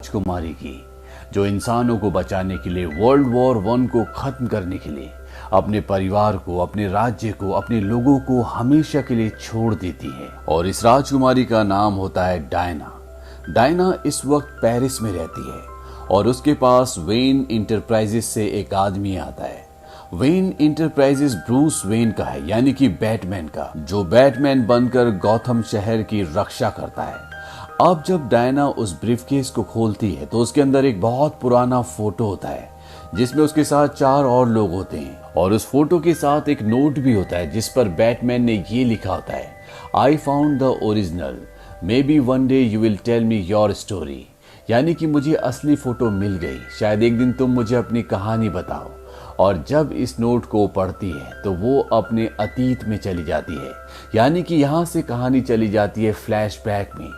राजकुमारी की, जो इंसानों को बचाने के लिए, वर्ल्ड वॉर 1 को खत्म करने के लिए अपने परिवार को, अपने राज्य को, अपने लोगों को हमेशा के लिए छोड़ देती है। और इस राजकुमारी का नाम होता है डायना। डायना इस वक्त पेरिस में रहती है और उसके पास वेन इंटरप्राइजेस से एक आदमी आता है। वेन इंटरप्राइजेस ब्रूस वेन का है, यानी कि बैटमैन का, जो बैटमैन बनकर गॉथम शहर की रक्षा करता है। अब जब डायना उस ब्रीफकेस को खोलती है तो उसके अंदर एक बहुत पुराना फोटो होता है जिसमें उसके साथ 4 और लोग होते हैं, और उस फोटो के साथ एक नोट भी होता है जिस पर बैटमैन ने ये लिखा होता है, I found the original, maybe one day you will tell me your story. यानी कि मुझे असली फोटो मिल गई, शायद एक दिन तुम मुझे अपनी कहानी बताओ। और जब इस नोट को पढ़ती है तो वो अपने अतीत में चली जाती है, यानी कि यहाँ से कहानी चली जाती है फ्लैशबैक में।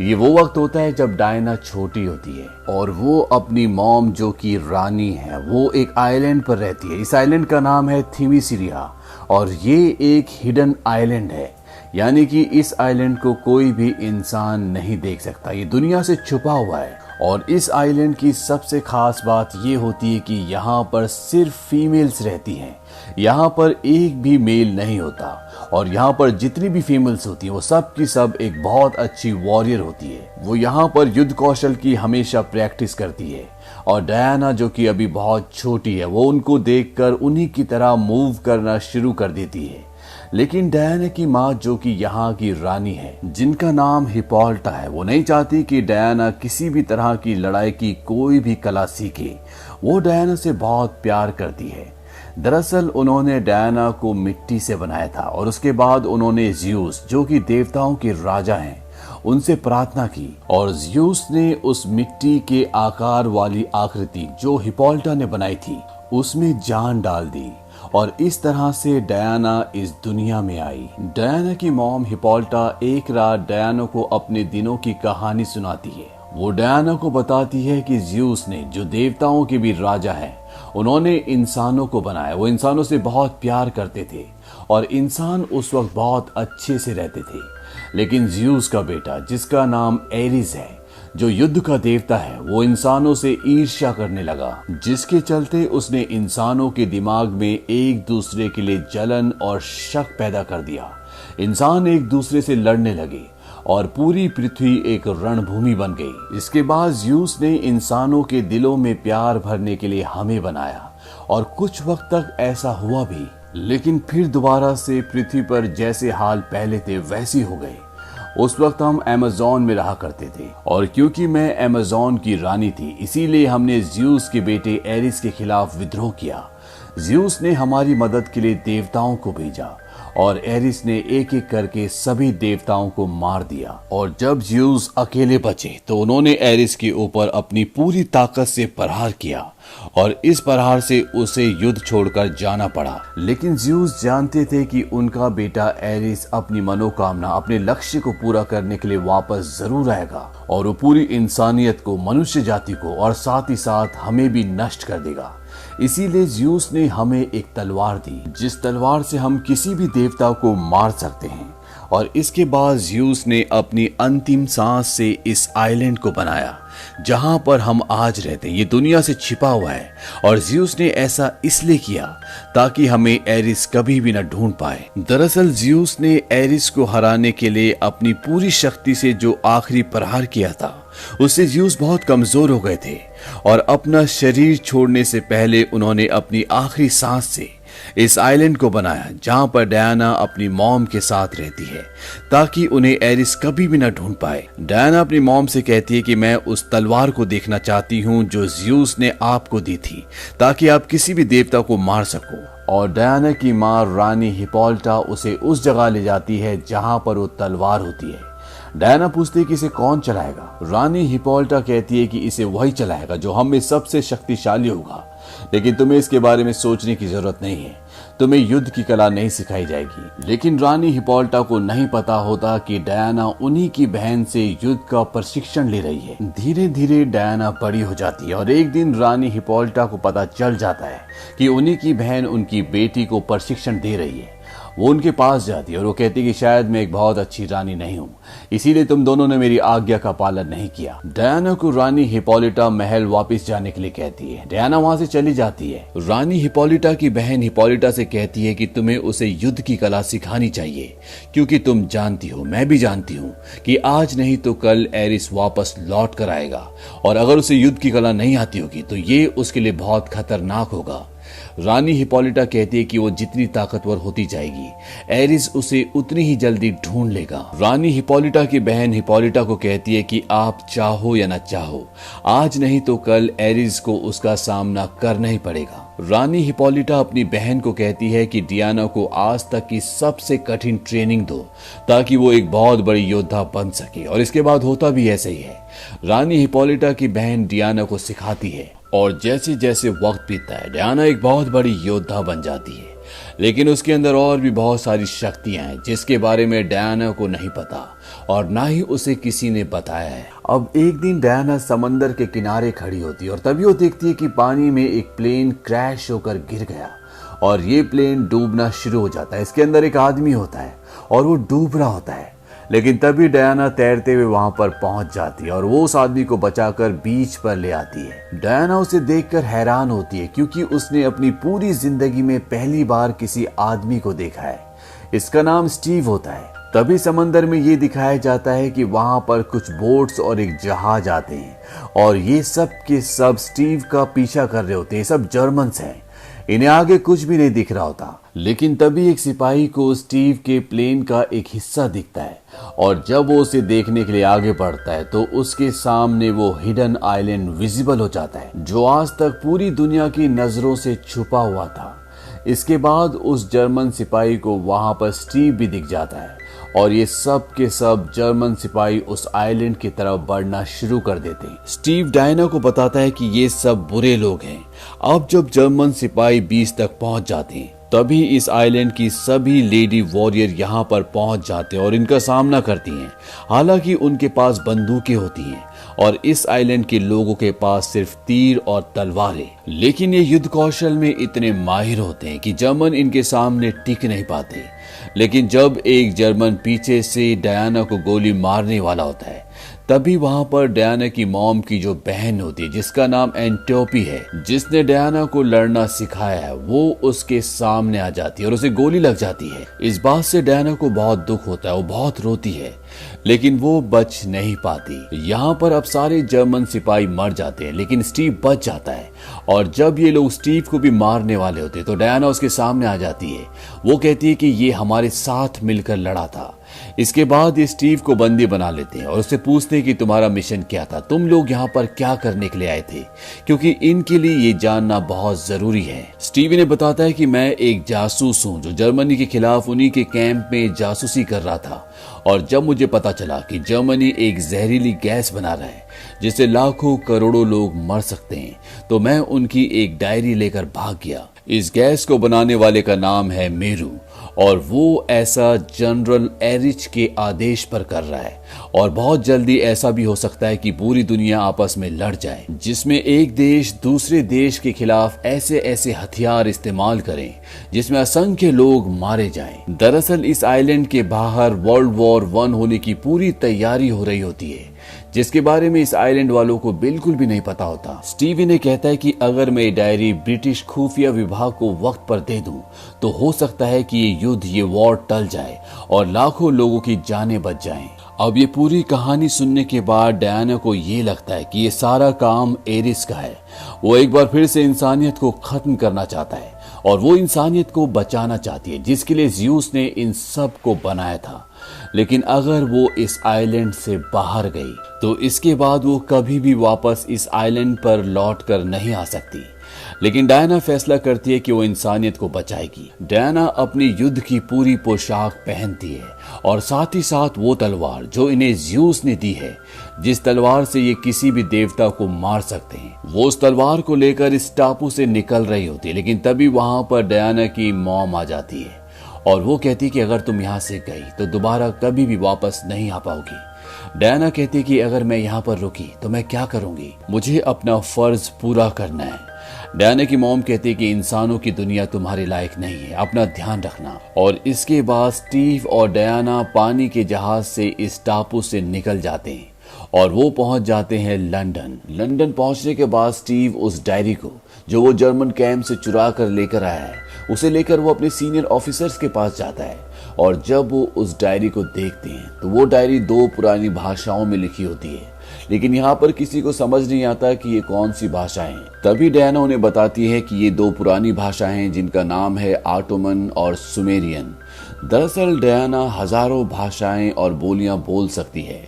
ये वो वक्त होता है जब डायना छोटी होती है और वो अपनी मॉम, जो कि रानी है, वो एक आइलैंड पर रहती है। इस आइलैंड का नाम है थिमिसिरिया और ये एक हिडन आइलैंड है, यानी कि इस आइलैंड को कोई भी इंसान नहीं देख सकता, ये दुनिया से छुपा हुआ है। और इस आइलैंड की सबसे खास बात ये होती है कि यहाँ पर सिर्फ फीमेल्स रहती हैं, यहाँ पर एक भी मेल नहीं होता। और यहाँ पर जितनी भी फीमेल्स होती हैं वो सब की सब एक बहुत अच्छी वॉरियर होती है। वो यहाँ पर युद्ध कौशल की हमेशा प्रैक्टिस करती है। और डायना, जो कि अभी बहुत छोटी है, वो उनको देखकर उन्हीं की तरह मूव करना शुरू कर देती है। लेकिन डायना की माँ, जो कि यहाँ की रानी है, जिनका नाम हिपोल्टा है, वो नहीं चाहती कि डायना किसी भी तरह की लड़ाई की कोई भी कला सीखे। वो डायना से बहुत प्यार करती है। दरअसल उन्होंने डायना को मिट्टी से बनाया था और उसके बाद उन्होंने ज़्यूस, जो कि देवताओं के राजा हैं, उनसे प्रार्थना की और ज़्यूस ने उस मिट्टी के आकार वाली आकृति जो हिपोल्टा ने बनाई थी उसमें जान डाल दी। और इस तरह से डायना इस दुनिया में आई। डायना की मॉम हिपोल्टा एक रात डायना को अपने दिनों की कहानी सुनाती है। वो डायना को बताती है कि ज़्यूस ने, जो देवताओं के भी राजा हैं, उन्होंने इंसानों को बनाया। वो इंसानों से बहुत प्यार करते थे और इंसान उस वक्त बहुत अच्छे से रहते थे। लेकिन ज़्यूस का बेटा, जिसका नाम एरिस है, जो युद्ध का देवता है, वो इंसानों से ईर्ष्या करने लगा, जिसके चलते उसने इंसानों के दिमाग में एक दूसरे के लिए जलन और शक पैदा कर दिया। इंसान एक दूसरे से लड़ने लगे और पूरी पृथ्वी एक रणभूमि बन गई। इसके बाद ज़्यूस ने इंसानों के दिलों में प्यार भरने के लिए हमें बनाया और कुछ वक्त तक ऐसा हुआ भी, लेकिन फिर दोबारा से पृथ्वी पर जैसे हाल पहले थे वैसी हो गए। उस वक्त हम अमेज़न में रहा करते थे और क्योंकि मैं अमेज़न की रानी थी, इसीलिए हमने ज़्यूस के बेटे एरिस के खिलाफ विद्रोह किया। ज़्यूस ने हमारी मदद के लिए देवताओं को भेजा और एरिस ने एक एक करके सभी देवताओं को मार दिया। और जब ज़्यूस अकेले बचे तो उन्होंने एरिस के ऊपर अपनी पूरी ताकत से प्रहार किया और इस प्रहार से उसे युद्ध छोड़कर जाना पड़ा। लेकिन ज़्यूस जानते थे कि उनका बेटा एरिस अपनी मनोकामना, अपने लक्ष्य को पूरा करने के लिए वापस जरूर आएगा और वो पूरी इंसानियत को, मनुष्य जाति को और साथ ही साथ हमें भी नष्ट कर देगा। इसीलिए ज़्यूस ने हमें एक तलवार दी, जिस तलवार से हम किसी भी देवता को मार सकते हैं। और इसके बाद ज़्यूस ने अपनी अंतिम सांस से इस आइलैंड को बनाया जहां पर हम आज रहते हैं। ये दुनिया से छिपा हुआ है और ज़्यूस ने ऐसा इसलिए किया ताकि हमें एरिस कभी भी न ढूंढ पाए। दरअसल ज़्यूस ने एरिस को हराने के लिए अपनी पूरी शक्ति से जो आखिरी प्रहार किया था, उससे ज़्यूस बहुत कमजोर हो गए थे और अपना शरीर छोड़ने से पहले उन्होंने अपनी आखिरी सांस से इस आइलैंड को बनाया जहां पर डायना अपनी मॉम के साथ रहती है ताकि उन्हें एरिस कभी भी न ढूंढ पाए। डायना अपनी मॉम से कहती है कि मैं उस तलवार को देखना चाहती हूं जो ज़्यूस ने आपको दी थी ताकि आप किसी भी देवता को मार सको। और डायना की माँ रानी हिपोल्टा उसे उस जगह ले जाती है जहां पर वो तलवार होती है। डायना पूछती है कि इसे कौन चलाएगा। रानी हिपोल्टा कहती है कि इसे वही चलाएगा जो हम में सबसे शक्तिशाली होगा, लेकिन तुम्हें इसके बारे में सोचने की जरूरत नहीं है, तुम्हें युद्ध की कला नहीं सिखाई जाएगी। लेकिन रानी हिपोल्टा को नहीं पता होता कि डायना उन्हीं की बहन से युद्ध का प्रशिक्षण ले रही है। धीरे धीरे डायना बड़ी हो जाती है और एक दिन रानी हिपोल्टा को पता चल जाता है कि उन्हीं की बहन उनकी बेटी को प्रशिक्षण दे रही है वो उनके पास जाती है और वो कहती है कि शायद मैं एक बहुत अच्छी रानी नहीं हूँ, इसीलिए तुम दोनों ने मेरी आज्ञा का पालन नहीं किया। डायना को रानी हिपोलिटा महल वापस जाने के लिए कहती है। डायना वहां से चली जाती है। रानी हिपोलिटा की बहन हिपोलिटा से कहती है कि तुम्हें उसे युद्ध की कला सिखानी चाहिए, क्योंकि तुम जानती हो, मैं भी जानती हूँ कि आज नहीं तो कल एरिस वापस लौट कर आएगा, और अगर उसे युद्ध की कला नहीं आती होगी तो ये उसके लिए बहुत खतरनाक होगा। रानी हिपोलिटा कहती है कि वो जितनी ताकतवर होती जाएगी, एरिस उसे उतनी ही जल्दी ढूंढ लेगा। रानी हिपोलिटा की बहन हिपोलिटा को कहती है कि आप चाहो या न चाहो, आज नहीं तो कल एरिस को उसका सामना करना ही पड़ेगा। रानी हिपोलिटा अपनी बहन को कहती है कि डियाना को आज तक की सबसे कठिन ट्रेनिंग दो, ताकि वो एक बहुत बड़ी योद्धा बन सके, और इसके बाद होता भी ऐसे ही है। रानी हिपोलिटा की बहन डियाना को सिखाती है, और जैसे जैसे वक्त बीतता है डियाना एक बहुत बड़ी योद्धा बन जाती है, लेकिन उसके अंदर और भी बहुत सारी शक्तियां हैं जिसके बारे में डियाना को नहीं पता और ना ही उसे किसी ने बताया है। अब एक दिन डियाना समंदर के किनारे खड़ी होती है और तभी वो देखती है कि पानी में एक प्लेन क्रैश होकर गिर गया और ये प्लेन डूबना शुरू हो जाता है। इसके अंदर एक आदमी होता है और वो डूब रहा होता है, लेकिन तभी डियाना तैरते हुए वहां पर पहुंच जाती है और वो उस आदमी को बचाकर बीच पर ले आती है। डियाना उसे देखकर हैरान होती है, क्योंकि उसने अपनी पूरी जिंदगी में पहली बार किसी आदमी को देखा है। इसका नाम स्टीव होता है। तभी समंदर में ये दिखाया जाता है कि वहां पर कुछ बोट्स और एक जहाज आते हैं और ये सब के सब स्टीव का पीछा कर रहे होते हैं। सब जर्मन्स हैं, इन्हें आगे कुछ भी नहीं दिख रहा होता। लेकिन तभी एक सिपाही को स्टीव के प्लेन का एक हिस्सा दिखता है और जब वो उसे देखने के लिए आगे बढ़ता है तो उसके सामने वो हिडन आइलैंड विजिबल हो जाता है, जो आज तक पूरी दुनिया की नजरों से छुपा हुआ था। इसके बाद उस जर्मन सिपाही को वहां पर स्टीव भी दिख जाता है और ये सब के सब जर्मन सिपाही उस आइलैंड की तरफ बढ़ना शुरू कर देते हैं। स्टीव डायना को बताता है कि ये सब बुरे लोग हैं। अब जब जर्मन सिपाही बीच तक पहुंच जाते हैं तभी इस आइलैंड की सभी लेडी वॉरियर यहाँ पर पहुंच जाते हैं और इनका सामना करती हैं। हालांकि उनके पास बंदूकें होती हैं और इस आइलैंड के लोगों के पास सिर्फ तीर और तलवारें, लेकिन ये युद्ध कौशल में इतने माहिर होते हैं कि जर्मन इनके सामने टिक नहीं पाते। लेकिन जब एक जर्मन पीछे से डायना को गोली मारने वाला होता है तभी वहां पर डायना की मॉम की जो बहन होती है, जिसका नाम एंटियोपी है, जिसने डायना को लड़ना सिखाया है, वो उसके सामने आ जाती है और उसे गोली लग जाती है। इस बात से डायना को बहुत दुख होता है, वो बहुत रोती है, लेकिन वो बच नहीं पाती। यहाँ पर अब सारे जर्मन सिपाही मर जाते हैं, लेकिन स्टीव बच जाता है और जब ये लोग स्टीव को भी मारने वाले होते तो डायना उसके सामने आ जाती है। वो कहती है कि ये हमारे साथ मिलकर लड़ा था। इसके बाद ये स्टीव को बंदी बना लेते हैं और उससे पूछते हैं कि तुम्हारा मिशन क्या था, तुम लोग यहाँ पर क्या करने के लिए आए थे, क्योंकि इनके लिए ये जानना बहुत जरूरी है। स्टीव ने बताता है कि मैं एक जासूस हूँ जो जर्मनी के खिलाफ उन्हीं के कैंप में जासूसी कर रहा था, और जब मुझे पता चला कि जर्मनी एक जहरीली गैस बना रहा है जिससे लाखों करोड़ों लोग मर सकते हैं, तो मैं उनकी एक डायरी लेकर भाग गया। इस गैस को बनाने वाले का नाम है मेरू और वो ऐसा जनरल एरिच के आदेश पर कर रहा है, और बहुत जल्दी ऐसा भी हो सकता है कि पूरी दुनिया आपस में लड़ जाए, जिसमें एक देश दूसरे देश के खिलाफ ऐसे ऐसे हथियार इस्तेमाल करें जिसमें असंख्य लोग मारे जाएं। दरअसल इस आइलैंड के बाहर वर्ल्ड वॉर 1 होने की पूरी तैयारी हो रही होती है, जिसके बारे में इस आइलैंड वालों को बिल्कुल भी नहीं पता होता। स्टीव इन्हें कहता है कि अगर मैं डायरी ब्रिटिश खुफिया विभाग को वक्त पर दे दूं तो हो सकता है कि ये युद्ध, ये वॉर टल जाए और लाखों लोगों की जानें बच जाएं। अब ये पूरी कहानी सुनने के बाद डायना को ये लगता है कि ये सारा काम एरिस का है। वो एक बार फिर से इंसानियत को खत्म करना चाहता है और वो इंसानियत को बचाना चाहती है, जिसके लिए ज़्यूस ने इन सब को बनाया था। लेकिन अगर वो इस आइलैंड से बाहर गई तो इसके बाद वो कभी भी वापस इस आइलैंड पर लौट कर नहीं आ सकती। लेकिन डायना फैसला करती है कि वो इंसानियत को बचाएगी। डायना अपनी युद्ध की पूरी पोशाक पहनती है और साथ ही साथ वो तलवार जो इन्हें ज़्यूस ने दी है, जिस तलवार से ये किसी भी देवता को मार सकते हैं, वो उस तलवार को लेकर इस टापू से निकल रही होती है। लेकिन तभी वहां पर डायना की मॉम आ जाती है और वो कहती कि अगर तुम यहाँ से गई तो दोबारा कभी भी वापस नहीं आ पाओगी। डायना कहती कि अगर मैं यहाँ पर रुकी तो मैं क्या करूंगी, मुझे अपना फर्ज पूरा करना है। डायना की मॉम कहती है कि इंसानों की दुनिया तुम्हारे लायक नहीं है, अपना ध्यान रखना। और इसके बाद स्टीव और डायना पानी के जहाज से इस टापू से निकल जाते हैं और वो पहुंच जाते हैं लंदन। लंदन पहुंचने के बाद स्टीव उस डायरी को जो वो जर्मन कैंप से चुरा कर लेकर आया है उसे लेकर वो अपने सीनियर ऑफिसर्स के पास जाता है। और जब वो उस डायरी को देखते हैं तो वो डायरी 2 पुरानी भाषाओं में लिखी होती है, लेकिन यहाँ पर किसी को समझ नहीं आता कि ये कौन सी भाषाएं हैं। तभी डायना उन्हें बताती है कि ये 2 पुरानी भाषाएं हैं जिनका नाम है ऑटोमन और सुमेरियन। दरअसल डायना हजारों भाषाएं और बोलियां बोल सकती है।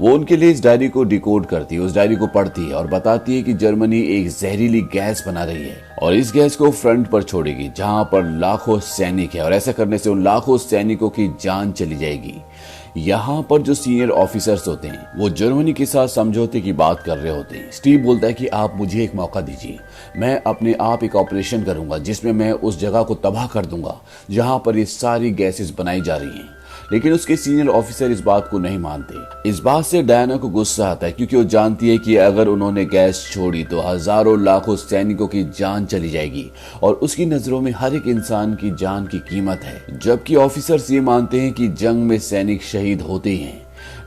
वो उनके लिए इस डायरी को डिकोड करती है, उस डायरी को पढ़ती है और बताती है कि जर्मनी एक जहरीली गैस बना रही है और इस गैस को फ्रंट पर छोड़ेगी जहां पर लाखों सैनिक है और ऐसा करने से उन लाखों सैनिकों की जान चली जाएगी। यहाँ पर जो सीनियर ऑफिसर्स होते हैं वो जर्मनी के साथ समझौते की बात कर रहे होते हैं। स्टीव बोलता है कि आप मुझे एक मौका दीजिए, मैं अपने आप एक ऑपरेशन करूंगा जिसमें मैं उस जगह को तबाह कर दूंगा जहां पर ये सारी गैसेस बनाई जा रही हैं। लेकिन उसके सीनियर ऑफिसर इस बात को नहीं मानते। इस बात से डायना को गुस्सा आता है क्योंकि वो जानती है कि अगर उन्होंने गैस छोड़ी तो हजारों लाखों सैनिकों की जान चली जाएगी और उसकी नजरों में हर एक इंसान की जान की कीमत है। जबकि ऑफिसर्स ये मानते हैं कि जंग में सैनिक शहीद होते ही हैं।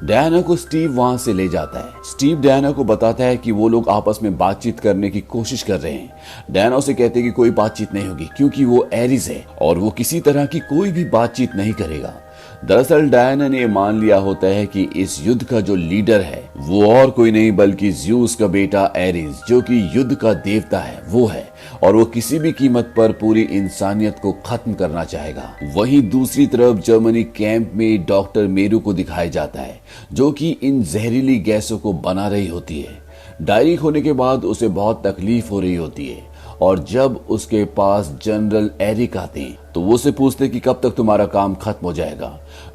डायना को स्टीव वहां से ले जाता है। स्टीव डायना को बताता है कि वो लोग आपस में बातचीत करने की कोशिश कर रहे हैं। डायना उसे कहते हैं कि कोई बातचीत नहीं होगी क्योंकि वो एरिस है और वो किसी तरह की कोई भी बातचीत नहीं करेगा। दरअसल डायना ने मान लिया होता है कि इस युद्ध का जो लीडर है वो और कोई नहीं बल्कि ज़्यूस का बेटा एरिस जो कि युद्ध का देवता है वो है और वो किसी भी कीमत पर पूरी इंसानियत को खत्म करना चाहेगा। वहीं दूसरी तरफ जर्मनी कैंप में डॉक्टर मेरू को दिखाया जाता है जो कि इन जहरीली गैसों को बना रही होती है। डायरी खोने के बाद उसे बहुत तकलीफ हो रही होती है और जब उसके पास जनरल एरिक आते हैं तो वो उसे पूछते कि कब तक तुम्हारा काम खत्म हो जाएगा।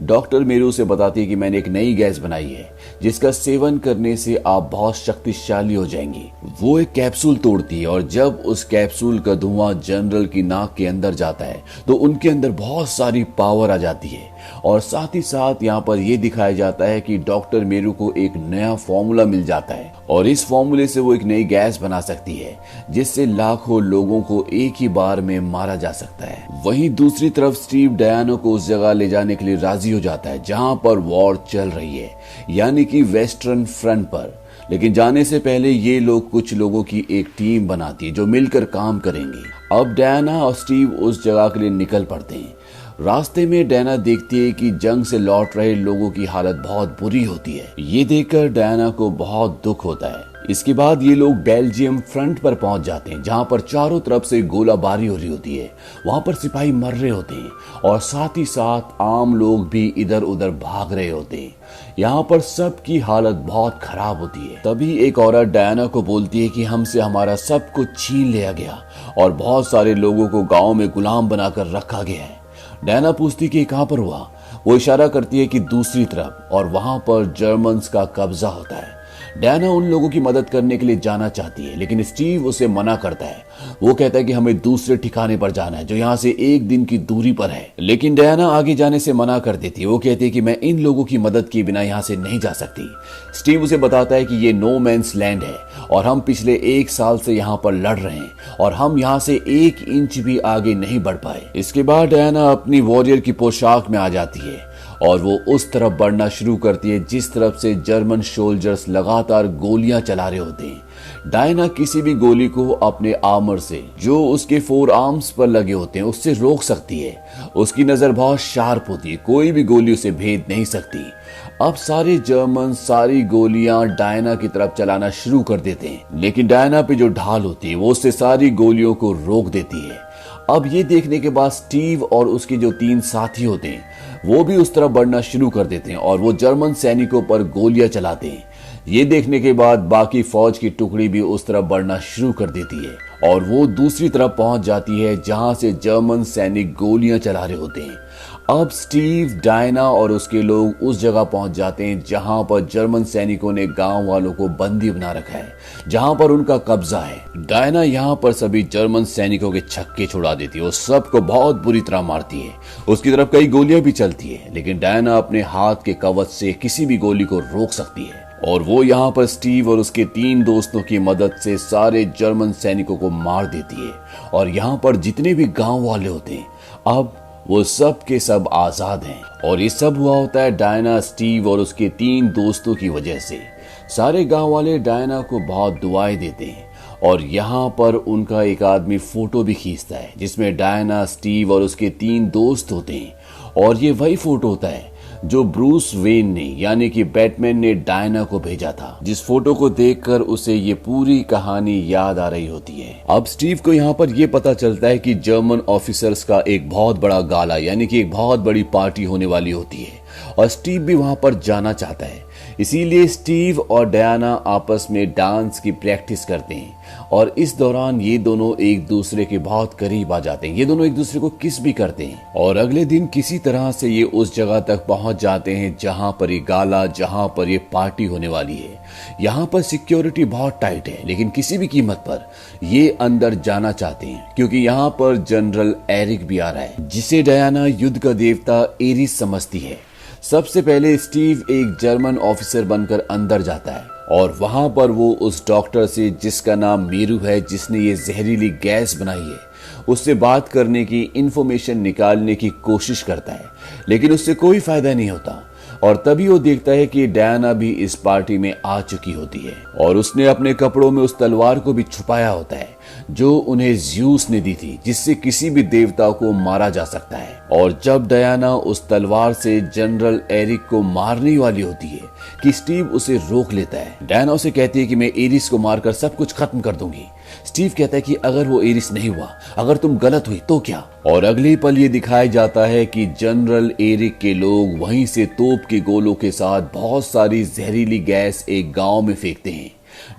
डॉक्टर मेरू से बताती है कि मैंने एक नई गैस बनाई है जिसका सेवन करने से आप बहुत शक्तिशाली हो जाएंगे। वो एक कैप्सूल तोड़ती है और जब उस कैप्सूल का धुआं जनरल की नाक के अंदर जाता है तो उनके अंदर बहुत सारी पावर आ जाती है। और साथ ही साथ यहाँ पर यह दिखाया जाता है कि डॉक्टर मेरू को एक नया फॉर्मूला मिल जाता है और इस फॉर्मूले से वो एक नई गैस बना सकती है जिससे लाखों लोगों को एक ही बार में मारा जा सकता है। वहीं दूसरी तरफ स्टीव डायना को उस जगह ले जाने के लिए राजी हो जाता है जहां पर वॉर चल रही है, यानी कि वेस्टर्न फ्रंट पर। लेकिन जाने से पहले ये लोग कुछ लोगों की एक टीम बनाती है जो मिलकर काम करेंगे। अब डायना और स्टीव उस जगह के लिए निकल पड़ते हैं। रास्ते में डायना देखती है कि जंग से लौट रहे लोगों की हालत बहुत बुरी होती है। ये देखकर डायना को बहुत दुख होता है। इसके बाद ये लोग बेल्जियम फ्रंट पर पहुंच जाते हैं जहां पर चारों तरफ से गोलाबारी हो रही होती है। वहां पर सिपाही मर रहे होते हैं और साथ ही साथ आम लोग भी इधर उधर भाग रहे होते हैं। यहाँ पर सबकी हालत बहुत खराब होती है। तभी एक औरत डायना को बोलती है कि हमसे हमारा सब कुछ छीन लिया गया और बहुत सारे लोगों को गाँव में गुलाम बनाकर रखा गया है। डायना पूछती कि कहां पर हुआ। वो इशारा करती है कि दूसरी तरफ और वहां पर जर्मन्स का कब्जा होता है। डायना उन लोगों की मदद करने के लिए जाना चाहती है लेकिन स्टीव उसे मना करता है। वो कहता है कि हमें दूसरे ठिकाने पर जाना है जो यहाँ से 1 दिन की दूरी पर है। लेकिन डायना आगे जाने से मना कर देती है। वो कहती है कि मैं इन लोगों की मदद किए बिना यहाँ से नहीं जा सकती। स्टीव उसे बताता है कि ये नो मैंस लैंड है और हम पिछले 1 साल से यहाँ पर लड़ रहे हैं और हम यहाँ से 1 इंच भी आगे नहीं बढ़ पाए। इसके बाद डायना अपनी वॉरियर की पोशाक में आ जाती है और वो उस तरफ बढ़ना शुरू करती है जिस तरफ से जर्मन सोल्जर्स लगातार गोलियां चला रहे होते हैं। डायना किसी भी गोली को अपने आर्मर से जो उसके 4 आर्म्स पर लगे होते हैं उससे रोक सकती है। उसकी नजर बहुत शार्प होती है, कोई भी गोली उसे भेद नहीं सकती। अब सारे जर्मन सारी गोलियां डायना की तरफ चलाना शुरू कर देते हैं लेकिन डायना पे जो ढाल होती है वो उससे सारी गोलियों को रोक देती है। अब ये देखने के बाद स्टीव और उसके जो 3 साथी होते हैं वो भी उस तरफ बढ़ना शुरू कर देते हैं और वो जर्मन सैनिकों पर गोलियां चलाते हैं। ये देखने के बाद बाकी फौज की टुकड़ी भी उस तरफ बढ़ना शुरू कर देती है और वो दूसरी तरफ पहुंच जाती है जहां से जर्मन सैनिक गोलियां चला रहे होते हैं। अब स्टीव डायना और उसके लोग उस जगह पहुंच जाते हैं जहां पर जर्मन सैनिकों ने गांव वालों को बंदी बना रखा है, जहां पर उनका कब्जा है। डायना यहां पर सभी जर्मन सैनिकों के छक्के छुड़ा देती है और सबको बहुत बुरी तरह मारती है। उसकी तरफ कई गोलियां भी चलती है लेकिन डायना अपने हाथ के कवच से किसी भी गोली को रोक सकती है। और वो यहाँ पर स्टीव और उसके 3 दोस्तों की मदद से सारे जर्मन सैनिकों को मार देती है और यहाँ पर जितने भी गांव वाले होते हैं अब वो सब के सब आजाद हैं। और ये सब हुआ होता है डायना, स्टीव और उसके 3 दोस्तों की वजह से। सारे गांव वाले डायना को बहुत दुआएं देते हैं और यहाँ पर उनका एक आदमी फोटो भी खींचता है जिसमें डायना, स्टीव और उसके 3 दोस्त होते हैं। और ये वही फोटो होता है जो ब्रूस वेन ने यानी कि बैटमैन ने डायना को भेजा था, जिस फोटो को देखकर उसे ये पूरी कहानी याद आ रही होती है। अब स्टीव को यहाँ पर ये पता चलता है कि जर्मन ऑफिसर्स का एक बहुत बड़ा गाला यानी कि एक बहुत बड़ी पार्टी होने वाली होती है और स्टीव भी वहां पर जाना चाहता है। इसीलिए स्टीव और डायना आपस में डांस की प्रैक्टिस करते हैं और इस दौरान ये दोनों एक दूसरे के बहुत करीब आ जाते हैं। ये दोनों एक दूसरे को किस भी करते हैं और अगले दिन किसी तरह से ये उस जगह तक पहुंच जाते हैं जहां पर ये गाला, जहां पर ये पार्टी होने वाली है। यहाँ पर सिक्योरिटी बहुत टाइट है लेकिन किसी भी कीमत पर ये अंदर जाना चाहते हैं क्योंकि यहाँ पर जनरल एरिक भी आ रहा है जिसे डायना युद्ध का देवता एरिस समझती है। सबसे पहले स्टीव एक जर्मन ऑफिसर बनकर अंदर जाता है और वहां पर वो उस डॉक्टर से जिसका नाम मीरू है, जिसने ये जहरीली गैस बनाई है, उससे बात करने की, इंफॉर्मेशन निकालने की कोशिश करता है लेकिन उससे कोई फायदा नहीं होता। और तभी वो देखता है कि डायना भी इस पार्टी में आ चुकी होती है और उसने अपने कपड़ों में उस तलवार को भी छुपाया होता है जो उन्हें ज़्यूस ने दी थी, जिससे किसी भी देवता को मारा जा सकता है। और जब डायना उस तलवार से जनरल एरिक को मारने वाली होती है कि स्टीव उसे रोक लेता है। डायना उसे कहती है कि मैं एरिस को मारकर सब कुछ खत्म कर दूंगी। स्टीव कहता है कि अगर वो एरिस नहीं हुआ, अगर तुम गलत हुई तो क्या। और अगले पल ये दिखाया जाता है कि जनरल एरिक के लोग वहीं से तोप के गोलों के साथ बहुत सारी जहरीली गैस एक गांव में फेंकते हैं।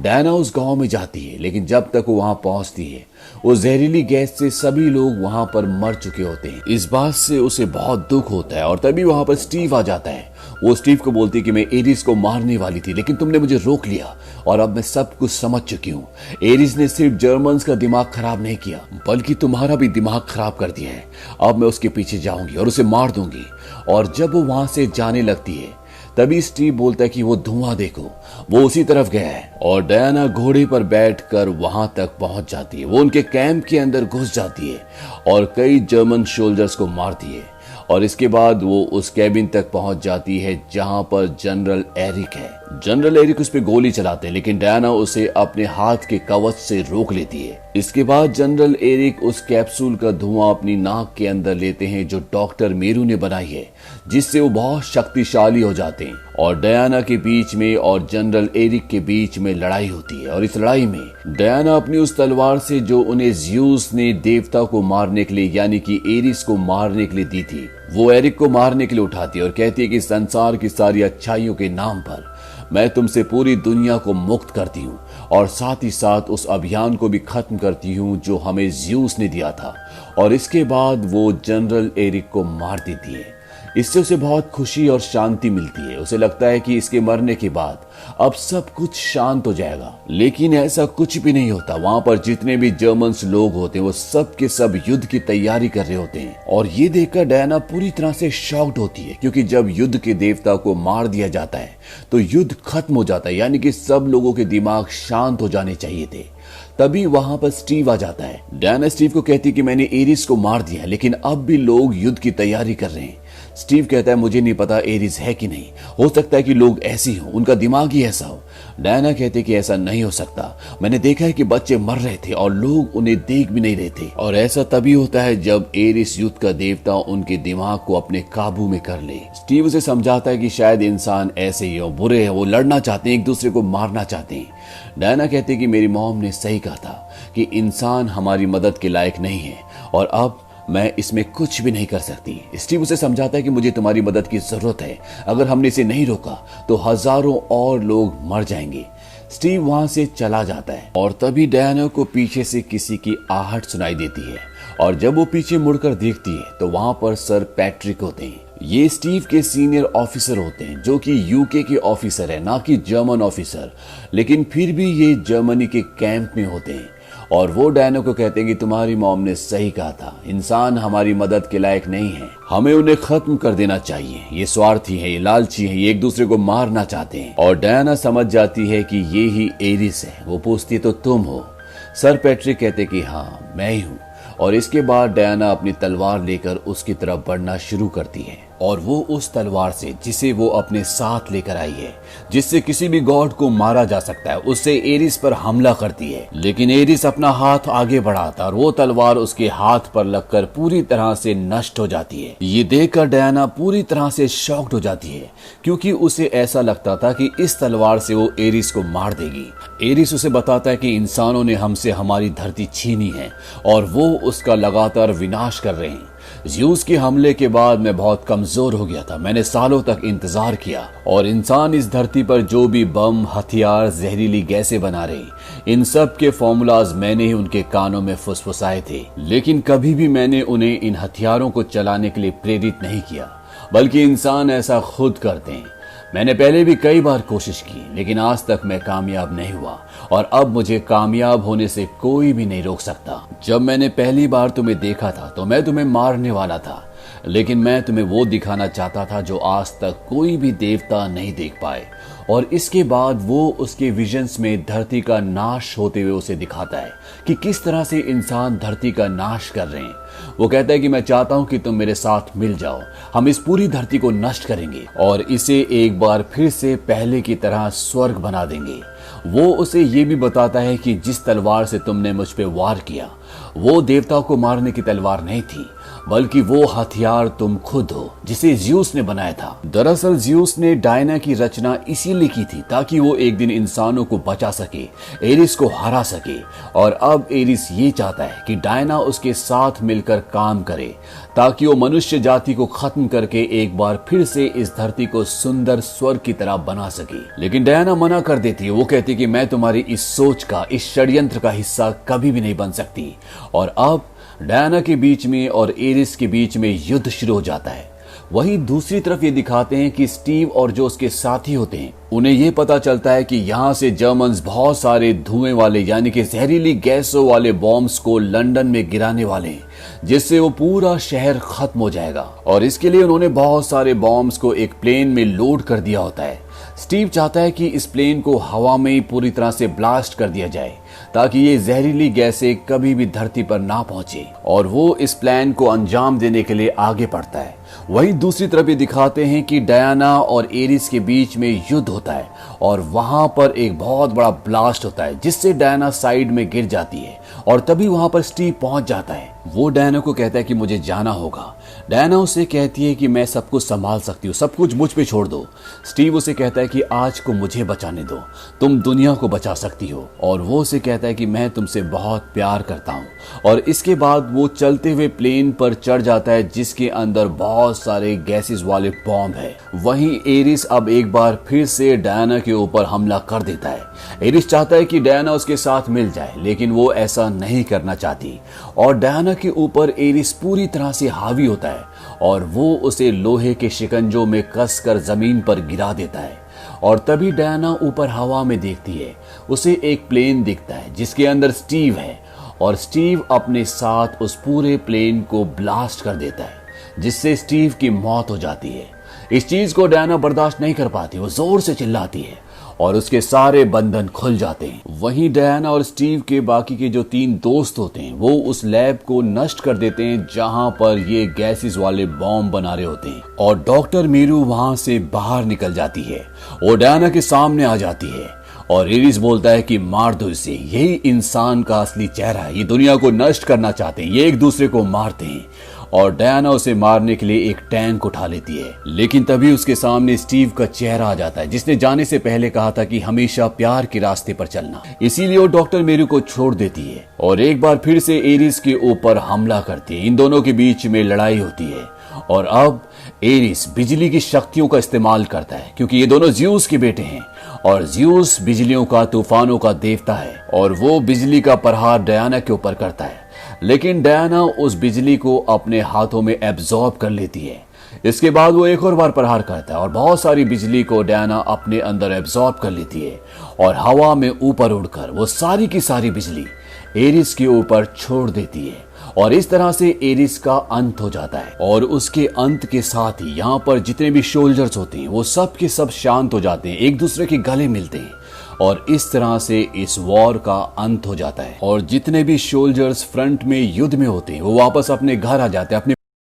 डायना उस गांव में जाती है लेकिन जब तक वो वहां पहुंचती है उस जहरीली गैस से सभी लोग वहां पर मर चुके होते हैं। इस बात से उसे बहुत दुख होता है और तभी वहां पर स्टीव आ जाता है। वो स्टीव को बोलती है कि मैं एरिस को मारने वाली थी लेकिन तुमने मुझे रोक लिया और अब मैं सब कुछ समझ चुकी हूँ। एरिस ने सिर्फ जर्मन्स का दिमाग खराब नहीं किया बल्कि तुम्हारा भी दिमाग खराब कर दिया है। अब मैं उसके पीछे जाऊंगी और उसे मार दूंगी। और जब वो वहां से जाने लगती है तभी स्टीव बोलता है कि वो धुआं देखो, वो उसी तरफ गया है। और डायना घोड़े पर बैठकर वहां तक पहुंच जाती है। वो उनके कैंप के अंदर घुस जाती है और कई जर्मन सोल्जर्स को मारती है और इसके बाद वो उस कैबिन तक पहुंच जाती है जहां पर जनरल एरिक है। जनरल एरिक उस पर गोली चलाते हैं लेकिन डायना उसे अपने हाथ के कवच से रोक लेती है। इसके बाद जनरल एरिक उस कैप्सूल का धुआं अपनी नाक के अंदर लेते हैं जो डॉक्टर मेरू ने बनाई है, जिससे वो बहुत शक्तिशाली हो जाते हैं। और डायना के बीच में और जनरल एरिक के बीच में लड़ाई होती है और इस लड़ाई में डायना अपनी उस तलवार से जो उन्हें ज़्यूस ने देवता को मारने के लिए यानी कि एरिस को मारने के लिए दी थी, वो एरिक को मारने के लिए उठाती है और कहती है कि संसार की सारी अच्छाइयों के नाम पर मैं तुमसे पूरी दुनिया को मुक्त करती हूँ और साथ ही साथ उस अभियान को भी खत्म करती हूँ जो हमें ज़्यूस ने दिया था। और इसके बाद वो जनरल एरिक को मार देती है। इससे उसे बहुत खुशी और शांति मिलती है। उसे लगता है कि इसके मरने के बाद अब सब कुछ शांत हो जाएगा, लेकिन ऐसा कुछ भी नहीं होता। वहां पर जितने भी जर्मन लोग होते हैं वो सब के सब युद्ध की तैयारी कर रहे होते हैं और ये देखकर डायना पूरी तरह से शॉक्ड होती है क्योंकि जब युद्ध के देवता को मार दिया जाता है तो युद्ध खत्म हो जाता है, यानी कि सब लोगों के दिमाग शांत हो जाने चाहिए थे। तभी वहां पर स्टीव आ जाता है। डायना स्टीव को कहती है कि मैंने एरिस को मार दिया लेकिन अब भी लोग युद्ध की तैयारी कर रहे हैं। स्टीव कहता है मुझे नहीं पता एरिस है कि नहीं, हो सकता है कि लोग ऐसे हो, उनका दिमाग ही ऐसा हो। डायना कहते कि ऐसा नहीं हो सकता, मैंने देखा है कि बच्चे मर रहे थे और लोग उन्हें देख भी नहीं रहे थे। और ऐसा तभी होता है जब एरिस युद्ध का देवता उनके दिमाग को अपने काबू में कर ले। स्टीव उसे समझाता है कि शायद इंसान ऐसे ही हो, बुरे हैं, वो लड़ना चाहते हैं, एक दूसरे को मारना चाहते हैं। डायना कहती है कि मेरी मॉम ने सही कहा था कि इंसान हमारी मदद के लायक नहीं है और अब मैं इसमें कुछ भी नहीं कर सकती। स्टीव उसे समझाता है कि मुझे तुम्हारी मदद की जरूरत है, अगर हमने इसे नहीं रोका तो हजारों और लोग मर जाएंगे। स्टीव वहां से चला जाता है और तभी डायना को पीछे से किसी की आहट सुनाई देती है और जब वो पीछे मुड़कर देखती है तो वहां पर सर पैट्रिक होते हैं। ये स्टीव के सीनियर ऑफिसर होते हैं जो कि यूके के ऑफिसर है, ना कि जर्मन ऑफिसर, लेकिन फिर भी ये जर्मनी के कैंप में होते हैं और वो डायना को कहते हैं कि तुम्हारी मॉम ने सही कहा था, इंसान हमारी मदद के लायक नहीं है, हमें उन्हें खत्म कर देना चाहिए, ये स्वार्थी है, ये लालची है, ये एक दूसरे को मारना चाहते हैं। और डायना समझ जाती है कि ये ही एरिस है। वो पूछती है तो तुम हो? सर पैट्रिक कहते कि हाँ मैं ही हूँ। और इसके बाद डायना अपनी तलवार लेकर उसकी तरफ बढ़ना शुरू करती है और वो उस तलवार से जिसे वो अपने साथ लेकर आई है, जिससे किसी भी गॉड को मारा जा सकता है, उससे एरिस पर हमला करती है। लेकिन एरिस अपना हाथ आगे बढ़ाता और वो तलवार उसके हाथ पर लगकर पूरी तरह से नष्ट हो जाती है। ये देखकर डायना पूरी तरह से शॉक्ड हो जाती है, क्योंकि उसे ऐसा लगता था कि इस तलवार से वो एरिस को मार देगी। एरिस उसे बताता है कि इंसानों ने हमसे हमारी धरती छीनी है और वो उसका लगातार विनाश कर रहे हैं। ज़्यूस के हमले के बाद मैं बहुत कमजोर हो गया था। मैंने सालों तक इंतजार किया और इंसान इस धरती पर जो भी बम, हथियार, जहरीली गैसें बना रहे, इन सब के फॉर्मूलाज मैंने ही उनके कानों में फुसफुसाए थे। लेकिन कभी भी मैंने उन्हें इन हथियारों को चलाने के लिए प्रेरित नहीं किया, बल्कि इंसान ऐसा खुद करते हैं। मैंने पहले भी कई बार कोशिश की, लेकिन आज तक मैं कामयाब नहीं हुआ और अब मुझे कामयाब होने से कोई भी नहीं रोक सकता। जब मैंने पहली बार तुम्हें देखा था तो मैं तुम्हें मारने वाला था, लेकिन मैं तुम्हें वो दिखाना चाहता था जो आज तक कोई भी देवता नहीं देख पाए। और इसके बाद वो उसके विजन्स में धरती का नाश होते हुए उसे दिखाता है कि किस तरह से इंसान धरती का नाश कर रहे हैं। वो कहता है कि मैं चाहता हूं कि तुम मेरे साथ मिल जाओ, हम इस पूरी धरती को नष्ट करेंगे और इसे एक बार फिर से पहले की तरह स्वर्ग बना देंगे। वो उसे ये भी बताता है कि जिस तलवार से तुमने मुझ पे वार किया वो देवताओं को मारने की तलवार नहीं थी, बल्कि वो हथियार तुम खुद हो जिसे ज़्यूस ने बनाया था। दरअसल ज़्यूस ने डायना की रचना इसीलिए की थी ताकि वो एक दिन इंसानों को बचा सके, एरिस को हरा सके। और अब एरिस ये चाहता है कि डायना उसके साथ मिलकर काम करे ताकि वो मनुष्य जाति को खत्म करके एक बार फिर से इस धरती को सुंदर स्वर्ग की तरह बना सके। लेकिन डायना मना कर देती है। वो कहती है कि मैं तुम्हारी इस सोच का, इस षड्यंत्र का हिस्सा कभी भी नहीं बन सकती। और अब डायना के बीच में और एरिस के बीच में युद्ध शुरू हो जाता है। वहीं दूसरी तरफ ये दिखाते हैं कि स्टीव और जो उसके साथी होते हैं उन्हें ये पता चलता है कि यहाँ से जर्मन्स बहुत सारे धुएं वाले यानी कि जहरीली गैसों वाले बॉम्ब्स को लंदन में गिराने वाले हैं, जिससे वो पूरा शहर खत्म हो जाएगा। और इसके लिए उन्होंने बहुत सारे बॉम्ब्स को एक प्लेन में लोड कर दिया होता है। स्टीव चाहता है कि इस प्लेन को हवा में ही पूरी तरह से ब्लास्ट कर दिया जाए ताकि ये जहरीली गैसें कभी भी धरती पर ना पहुंचे, और वो इस प्लान को अंजाम देने के लिए आगे बढ़ता है। वहीं दूसरी तरफ ये दिखाते हैं कि डायना और एरिस के बीच में युद्ध होता है और वहां पर एक बहुत बड़ा ब्लास्ट होता है जिससे डायना साइड में गिर जाती है और तभी वहां पर स्टीव पहुंच जाता है। वो डायना को कहता है कि मुझे जाना होगा। डायना उसे कहती है कि मैं सब कुछ संभाल सकती हूँ, सब कुछ मुझ पे छोड़ दो। स्टीव उसे कहता है कि आज को मुझे बचाने दो, तुम दुनिया को बचा सकती हो। और वो उसे कहता है कि मैं तुमसे बहुत प्यार करता हूँ। और इसके बाद वो चलते हुए प्लेन पर चढ़ जाता है जिसके अंदर बहुत सारे गैसेस वाले बॉम्ब है। वहीं एरिस अब एक बार फिर से डायना के ऊपर हमला कर देता है। एरिस चाहता है कि डायना उसके साथ मिल जाए, लेकिन वो ऐसा नहीं करना चाहती और डायना के ऊपर एरिस पूरी तरह से हावी होता है और वो उसे लोहे के शिकंजों में कसकर जमीन पर गिरा देता है। और तभी डायना ऊपर हवा में देखती है, उसे एक प्लेन दिखता है जिसके अंदर स्टीव है और स्टीव अपने साथ उस पूरे प्लेन को ब्लास्ट कर देता है जिससे स्टीव की मौत हो जाती है। इस चीज को डायना बर्दाश्त नहीं कर पाती, वो जोर से चिल्लाती है और उसके सारे बंधन खुल जाते हैं। वहीं डायना और स्टीव के बाकी के जो 3 दोस्त होते हैं वो उस लैब को नष्ट कर देते हैं जहां पर ये गैसेस वाले बॉम्ब बना रहे होते हैं। और डॉक्टर मीरू वहां से बाहर निकल जाती है और डायना के सामने आ जाती है और एरिस बोलता है कि मार दो इसे, यही इंसान का असली चेहरा है, ये दुनिया को नष्ट करना चाहते हैं, ये एक दूसरे को मारते हैं। और डायना उसे मारने के लिए एक टैंक उठा लेती है, लेकिन तभी उसके सामने स्टीव का चेहरा आ जाता है जिसने जाने से पहले कहा था कि हमेशा प्यार के रास्ते पर चलना। इसीलिए वो डॉक्टर मेरू को छोड़ देती है और एक बार फिर से एरिस के ऊपर हमला करती है। इन दोनों के बीच में लड़ाई होती है और अब एरिस बिजली की शक्तियों का इस्तेमाल करता है क्योंकि ये दोनों ज़्यूस के बेटे हैं और ज़्यूस बिजलियों का, तूफानों का देवता है और वो बिजली का प्रहार डायना के ऊपर करता है। लेकिन डायना उस बिजली को अपने हाथों में एब्जॉर्ब कर लेती है। इसके बाद वो एक और बार प्रहार करता है और बहुत सारी बिजली को डायना अपने अंदर एब्जॉर्ब कर लेती है और हवा में ऊपर उड़कर वो सारी की सारी बिजली एरिस के ऊपर छोड़ देती है और इस तरह से एरिस का अंत हो जाता है। और उसके अंत के साथ ही यहाँ पर जितने भी सोल्जर्स होते हैं वो सब के सब शांत हो जाते हैं, एक दूसरे के गले मिलते हैं और इस तरह से इस वॉर का अंत हो जाता है। और जितने भी सोल्जर्स फ्रंट में युद्ध में होते हैं वो वापस अपने घर आ जाते हैं, अपने